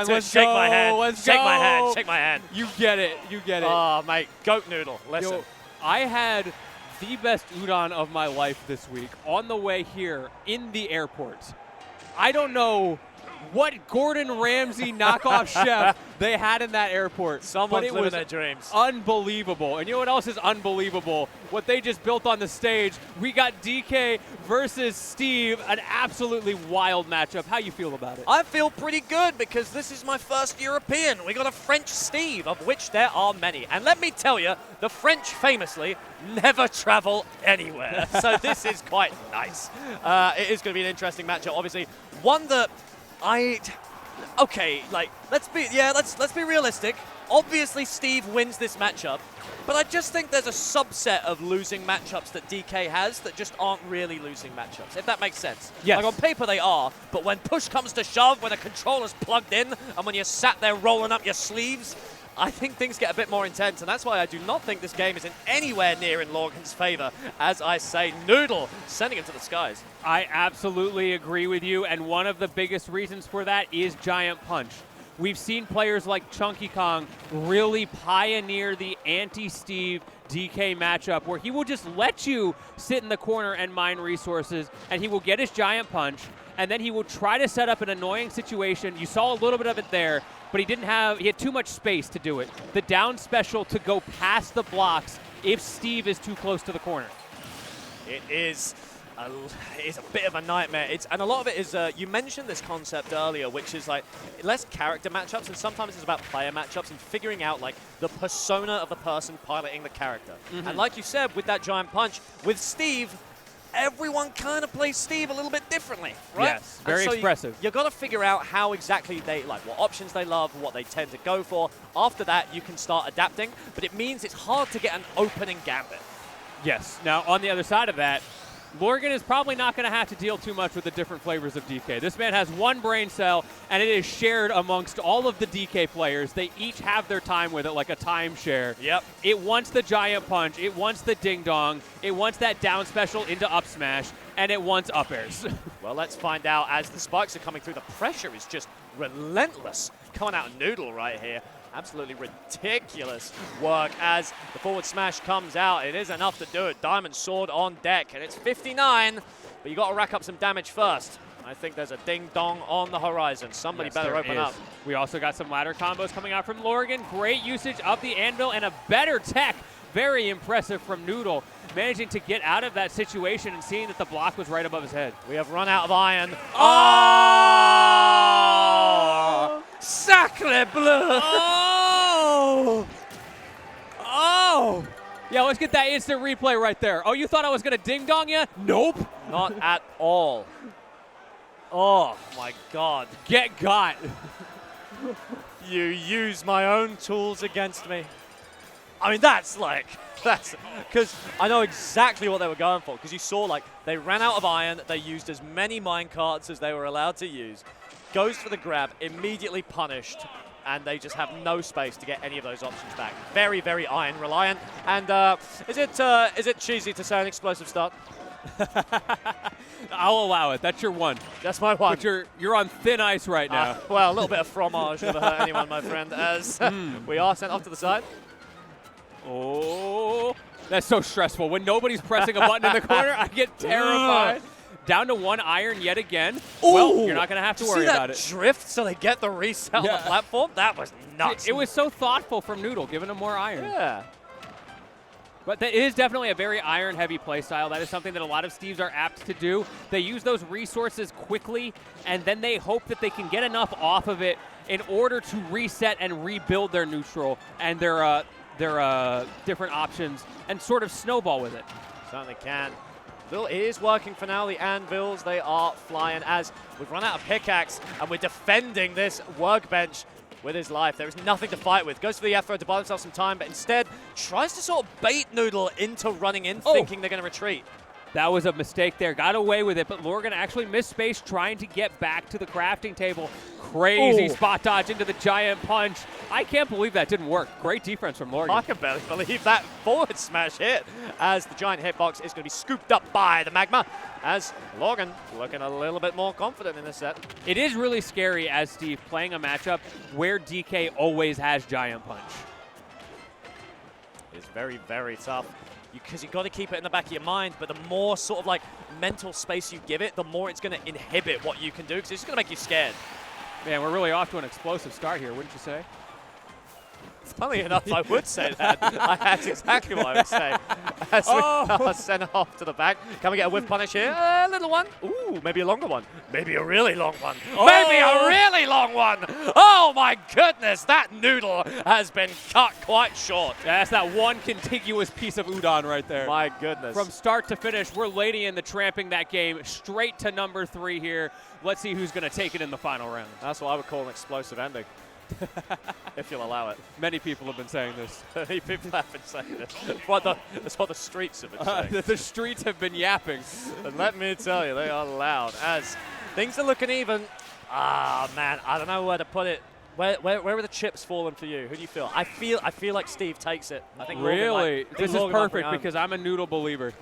Shake my hand. Let's shake go. my hand. Shake my hand. You get it. You get it. Oh, mate. Goat Noodle. Listen. Yo, I had the best udon of my life this week on the way here in the airport. I don't know what Gordon Ramsay knockoff chef they had in that airport. Someone's living their dreams. Unbelievable. And you know what else is unbelievable? What they just built on the stage. We got DK versus Steve, an absolutely wild matchup. How you feel about it? I feel pretty good because this is my first European. We got a French Steve, of which there are many. And let me tell you, the French famously never travel anywhere. So this is quite nice. It is going to be an interesting matchup. Obviously, one that okay, like, let's be realistic. Obviously, Steve wins this matchup, but I just think there's a subset of losing matchups that DK has that just aren't really losing matchups, if that makes sense. Yes. Like, on paper they are, but when push comes to shove, when a controller's plugged in, and when you're sat there rolling up your sleeves, I think things get a bit more intense, and that's why I do not think this game is in anywhere near in Lorgan's favor. As I say, Noodle sending him to the skies. I absolutely agree with you, and one of the biggest reasons for that is Giant Punch. We've seen players like Chunky Kong really pioneer the anti-Steve DK matchup where he will just let you sit in the corner and mine resources, and he will get his Giant Punch, and then he will try to set up an annoying situation. You saw a little bit of it there, but he had too much space to do it. The down special to go past the blocks if Steve is too close to the corner. It is a bit of a nightmare. And a lot of it is, you mentioned this concept earlier, which is like less character matchups, and sometimes it's about player matchups and figuring out like the persona of the person piloting the character. And like you said, with that Giant Punch, with Steve, everyone kind of plays Steve a little bit differently, right? Yes, very expressive. You got to figure out how exactly they, like what options they love, what they tend to go for. After that, you can start adapting, but it means it's hard to get an opening gambit. Yes. Now, on the other side of that, Lorgan is probably not going to have to deal too much with the different flavors of DK. This man has one brain cell, and it is shared amongst all of the DK players. They each have their time with it, like a timeshare. Yep. It wants the Giant Punch. It wants the Ding Dong. It wants that down special into up smash, and it wants up airs. Well, let's find out as the spikes are coming through. The pressure is just relentless coming out of Noodle right here. Absolutely ridiculous work as the forward smash comes out. It is enough to do it. Diamond Sword on deck, and it's 59, but you got to rack up some damage first. I think there's a ding-dong on the horizon. Somebody better open up. We also got some ladder combos coming out from Lorgan. Great usage of the anvil and a better tech. Very impressive from Noodle, managing to get out of that situation and seeing that the block was right above his head. We have run out of iron. Oh! Sacre bleu! Oh! Oh! Yeah, let's get that instant replay right there. Oh, you thought I was going to ding-dong you? Nope. Not at all. Oh, my God. Get got. You use my own tools against me. I mean, that's because I know exactly what they were going for, because you saw, like, they ran out of iron, they used as many mine carts as they were allowed to use, goes for the grab, immediately punished, and they just have no space to get any of those options back. Very, very iron reliant. And is it cheesy to say an explosive start? I'll allow it. That's your one. That's my one. But you're on thin ice right now. Well, a little bit of fromage never hurt anyone, my friend, as we are sent off to the side. Oh, that's so stressful. When nobody's pressing a button in the corner, I get terrified. Down to one iron yet again. Ooh. Well, you're not going to have to worry about it. See that drift so they get the reset on the platform? That was nuts. It was so thoughtful from Noodle, giving him more iron. Yeah. But that is definitely a very iron-heavy playstyle. That is something that a lot of Steves are apt to do. They use those resources quickly, and then they hope that they can get enough off of it in order to reset and rebuild their neutral and their different options and sort of snowball with it. Certainly can. Bill is working for now. The anvils, they are flying as we've run out of pickaxe and we're defending this workbench with his life. There is nothing to fight with. Goes for the F-throw to buy himself some time, but instead tries to sort of bait Noodle into running in, thinking they're going to retreat. That was a mistake there. Got away with it, but Lorgan actually missed space trying to get back to the crafting table. Crazy spot dodge into the giant punch. I can't believe that didn't work. Great defense from Lorgan. I can barely believe that forward smash hit as the giant hitbox is going to be scooped up by the Magma as Lorgan looking a little bit more confident in this set. It is really scary as Steve playing a matchup where DK always has giant punch. It's very, very tough. Because you've got to keep it in the back of your mind, but the more sort of like mental space you give it, the more it's going to inhibit what you can do, because it's going to make you scared. Man, we're really off to an explosive start here, wouldn't you say? Funny enough, I would say that. That's exactly what I would say. As we send it off to the back. Can we get a whiff punish here? A little one. Ooh, maybe a longer one. Maybe a really long one. Maybe a really long one. Oh my goodness, that noodle has been cut quite short. Yeah, that's that one contiguous piece of udon right there. My goodness. From start to finish, we're Lady in the tramping that game straight to number 3 here. Let's see who's going to take it in the final round. That's what I would call an explosive ending. If you'll allow it. Many people have been saying this. Many people have been saying this. That's what the streets have been saying. The streets have been yapping. And let me tell you, they are loud. As things are looking even. Ah, man, I don't know where to put it. Where are the chips falling for you? Who do you feel? I feel like Steve takes it. I think really? This is perfect because I'm a noodle believer.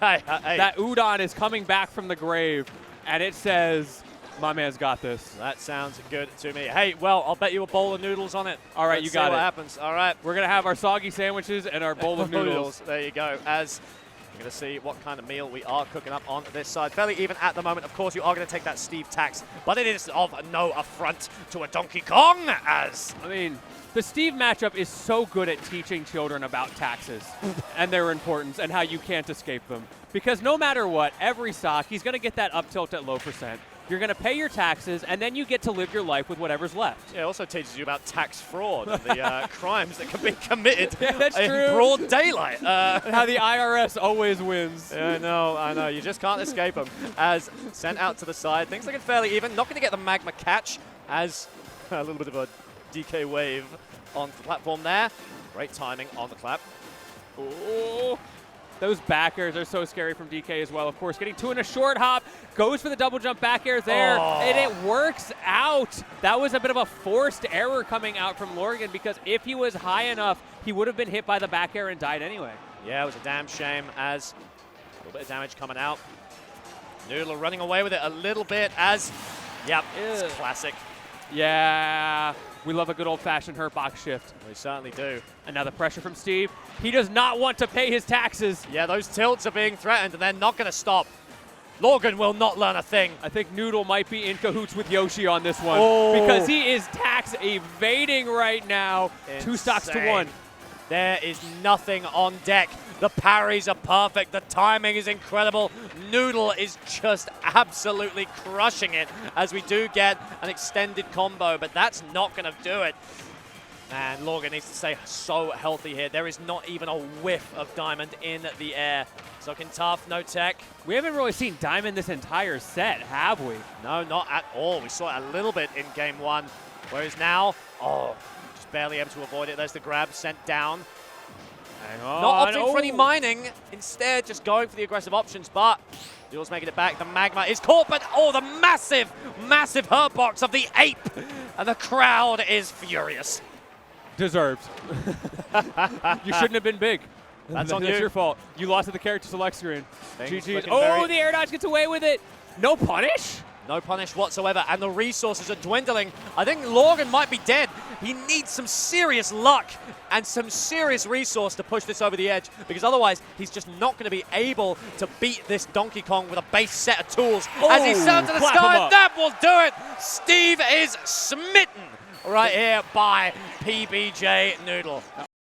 Hey. That udon is coming back from the grave, and it says, my man's got this. That sounds good to me. Hey, well, I'll bet you a bowl of noodles on it. All right, you got it. What happens? All right. We're going to have our soggy sandwiches and our bowl of noodles. There you go. As we're going to see what kind of meal we are cooking up on this side. Fairly even at the moment. Of course, you are going to take that Steve tax, but it is of no affront to a Donkey Kong. As I mean, the Steve matchup is so good at teaching children about taxes and their importance and how you can't escape them. Because no matter what, every sock, he's going to get that up tilt at low percent. You're going to pay your taxes, and then you get to live your life with whatever's left. Yeah, it also teaches you about tax fraud and the crimes that can be committed that's in true. broad daylight. How the IRS always wins. I know. You just can't escape them. As sent out to the side, things looking fairly even. Not going to get the Magma catch as a little bit of a DK wave on the platform there. Great timing on the clap. Ooh. Those back airs are so scary from DK as well. Of course, getting 2 in a short hop, goes for the double jump back air there, and it works out. That was a bit of a forced error coming out from Lorgan because if he was high enough, he would have been hit by the back air and died anyway. Yeah, it was a damn shame as a little bit of damage coming out. Noodle running away with it a little bit as, yep, it's classic. Yeah, we love a good old-fashioned hurt box shift. We certainly do. And now the pressure from Steve. He does not want to pay his taxes. Yeah, those tilts are being threatened, and they're not going to stop. Lorgan will not learn a thing. I think Noodle might be in cahoots with Yoshi on this one because he is tax evading right now. Insane. 2 stocks to 1. There is nothing on deck. The parries are perfect. The timing is incredible. Noodle is just absolutely crushing it as we do get an extended combo, but that's not going to do it. And Lorgan needs to stay so healthy here. There is not even a whiff of Diamond in the air. It's looking tough, no tech. We haven't really seen Diamond this entire set, have we? No, not at all. We saw it a little bit in game 1, whereas now, just barely able to avoid it. There's the grab sent down. Hang on. Not opting for any mining, instead just going for the aggressive options, but Noodle's making it back. The Magma is caught, but the massive, massive hurt box of the ape, and the crowd is furious. Deserved. You shouldn't have been big. That's on you. That's your fault. You lost at the character select screen. GG. Oh, the air dodge gets away with it. No punish? No punish whatsoever, and the resources are dwindling. I think Lorgan might be dead. He needs some serious luck and some serious resource to push this over the edge, because otherwise he's just not going to be able to beat this Donkey Kong with a base set of tools. As he sends to the sky, that will do it. Steve is smitten right here by PBJ Noodle.